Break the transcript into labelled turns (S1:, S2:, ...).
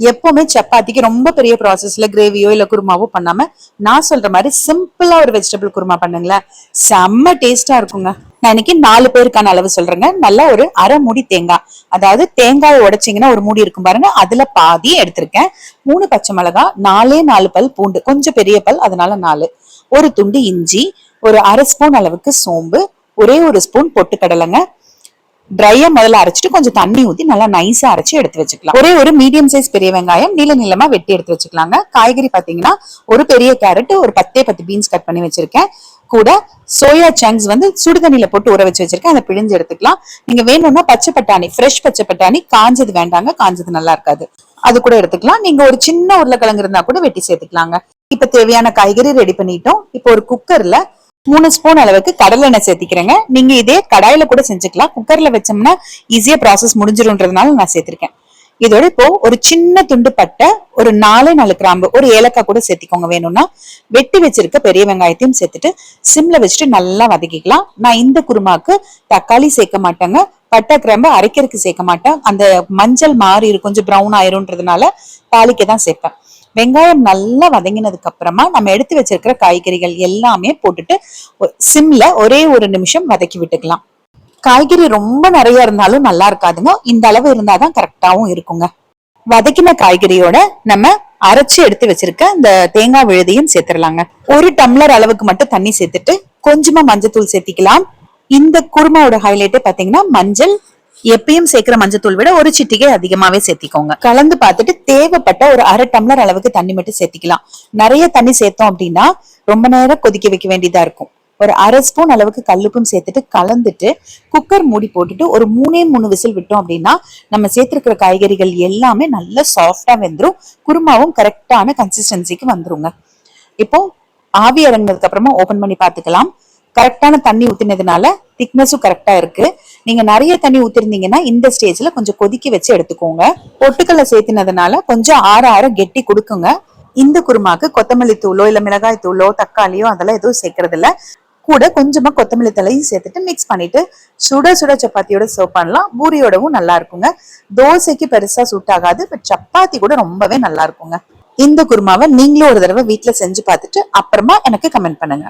S1: எப்பவுமே சப்பாத்திக்கு ரொம்ப பெரிய ப்ராசஸ்ல கிரேவியோ இல்ல குருமாவோ பண்ணாம நான் சொல்ற மாதிரி சிம்பிளா ஒரு வெஜிடபிள் குருமா பண்ணுங்களேன், செம்ம டேஸ்டா இருக்குங்க. நான் இன்னைக்கு 4 பேருக்கான அளவு சொல்றேங்க. நல்லா ஒரு அரை மூடி தேங்காய், அதாவது தேங்காய் உடைச்சிங்கன்னா ஒரு மூடி இருக்கும் பாருங்க, அதுல பாதி எடுத்திருக்கேன். 3 பச்சை மிளகாய், 4 பல் பூண்டு, கொஞ்சம் பெரிய பல் அதனால 4, ஒரு துண்டு இஞ்சி, ஒரு அரை ஸ்பூன் அளவுக்கு சோம்பு, ஒரே ஒரு ஸ்பூன் பொட்டுக்கடலைங்க. ட்ரையா முதல்ல அரைச்சிட்டு கொஞ்சம் தண்ணி ஊத்தி நல்லா நைஸா அரைச்சு எடுத்து வச்சுக்கலாம். ஒரே ஒரு மீடியம் சைஸ் பெரிய வெங்காயம் நீள நீளமா வெட்டி எடுத்து வச்சுக்கலாங்க. காய்கறி பாத்தீங்கன்னா ஒரு பெரிய கேரட், ஒரு 10 பீன்ஸ் கட் பண்ணி வச்சிருக்கேன். கூட சோயா சங்க்ஸ் சுடுதண்ணில போட்டு ஊற வச்சு வச்சிருக்கேன், அதை பிழிஞ்சு எடுத்துக்கலாம். நீங்க வேணும்னா பச்சை பட்டாணி, ஃப்ரெஷ் பச்சை பட்டாணி, காஞ்சது வேண்டாங்க, காஞ்சது நல்லா இருக்காது, அது கூட எடுத்துக்கலாம். நீங்க ஒரு சின்ன உருளைக்கிழங்கு இருந்தா கூட வெட்டி சேர்த்துக்கலாங்க. இப்ப தேவையான காய்கறி ரெடி பண்ணிட்டோம். இப்போ ஒரு குக்கர்ல 3 ஸ்பூன் அளவுக்கு கடலை எண்ணெய் சேர்த்திக்கிறேங்க. நீங்க இதே கடாயில கூட செஞ்சுக்கலாம், குக்கர்ல வச்சோம்னா ஈஸியா ப்ராசஸ் முடிஞ்சிரும்ன்றதுனால நான் சேர்த்திருக்கேன். இதோட இப்போ ஒரு சின்ன துண்டு பட்டை, ஒரு 4 கிராம்பு, ஒரு ஏலக்காய் கூட சேர்த்திக்கோங்க. வேணும்னா வெட்டி வச்சிருக்க பெரிய வெங்காயத்தையும் சேர்த்துட்டு சிம்ல வச்சுட்டு நல்லா வதக்கிக்கலாம். நான் இந்த குருமாக்கு தக்காளி சேர்க்க மாட்டேங்க, பட்டை கிராம்பு அரைக்கிறதுக்கு சேர்க்க மாட்டேன். அந்த மஞ்சள் மாறி கொஞ்சம் ப்ரௌன் ஆயிரும்ன்றதுனால தாளிக்க தான் சேர்ப்பேன். வெங்காயம் நல்லா வதங்கினதுக்கு அப்புறமா நம்ம எடுத்து வச்சிருக்கிற காய்கறிகள் எல்லாமே போட்டுட்டு சிம்ல ஒரே ஒரு நிமிஷம் வதக்கி விட்டுக்கலாம். காய்கறி ரொம்ப நிறைய இருந்தாலும் நல்லா இருக்காதுங்க, இந்த அளவு இருந்தாதான் கரெக்டாவும் இருக்குங்க. வதக்கின காய்கறியோட நம்ம அரைச்சு எடுத்து வச்சிருக்க இந்த தேங்காய் விழுதையும் சேர்த்துடலாங்க. ஒரு டம்ளர் அளவுக்கு மட்டும் தண்ணி சேர்த்துட்டு கொஞ்சமா மஞ்சத்தூள் சேர்த்திக்கலாம். இந்த குருமாவோட ஹைலைட்டே பாத்தீங்கன்னா மஞ்சள், எப்பயும் சேர்க்கிற மஞ்சத்தூள் விட ஒரு சிட்டிகை அதிகமாவே சேர்த்திக்கோங்க. கலந்து பார்த்துட்டு தேவைப்பட்ட ஒரு அரை டம்ளர் அளவுக்கு தண்ணி மட்டும் சேர்த்திக்கலாம். நிறைய தண்ணி சேர்த்தோம் அப்படின்னா ரொம்ப நேரம் கொதிக்க வைக்க வேண்டியதா இருக்கும். ஒரு அரை ஸ்பூன் அளவுக்கு கல்லுப்பும் சேர்த்துட்டு கலந்துட்டு குக்கர் மூடி போட்டுட்டு ஒரு 3 விசில் விட்டோம் அப்படின்னா நம்ம சேர்த்திருக்கிற காய்கறிகள் எல்லாமே நல்லா சாஃப்டா வெந்துரும், குருமாவும் கரெக்டான கன்சிஸ்டன்சிக்கு வந்துருங்க. இப்போ ஆவி இறங்கினதுக்கு அப்புறமா ஓபன் பண்ணி பார்த்துக்கலாம். கரெக்டான தண்ணி ஊத்தினதுனால திக்னஸும் கரெக்டா இருக்கு. நீங்க நிறைய தண்ணி ஊத்திருந்தீங்கன்னா இந்த ஸ்டேஜ்ல கொஞ்சம் கொதிக்க வச்சு எடுத்துக்கோங்க. பொட்டுக்கல்ல சேர்த்தினதுனால கொஞ்சம் ஆற கெட்டி கொடுக்குங்க. இந்த குருமாக்கு கொத்தமல்லி தூளோ இல்ல மிளகாய் தூளோ தக்காளியோ அதெல்லாம் எதுவும் சேர்க்கறது இல்ல. கூட கொஞ்சமா கொத்தமல்லி தலையும் சேர்த்துட்டு மிக்ஸ் பண்ணிட்டு சுட சுட சப்பாத்தியோட சர்வ் பண்ணலாம். பூரியோடவும் நல்லா இருக்குங்க. தோசைக்கு பெருசா சூட் ஆகாது, பட் சப்பாத்தி கூட ரொம்பவே நல்லா இருக்குங்க. இந்த குருமாவை நீங்களும் ஒரு தடவை வீட்டுல செஞ்சு பார்த்துட்டு அப்புறமா எனக்கு கமெண்ட் பண்ணுங்க.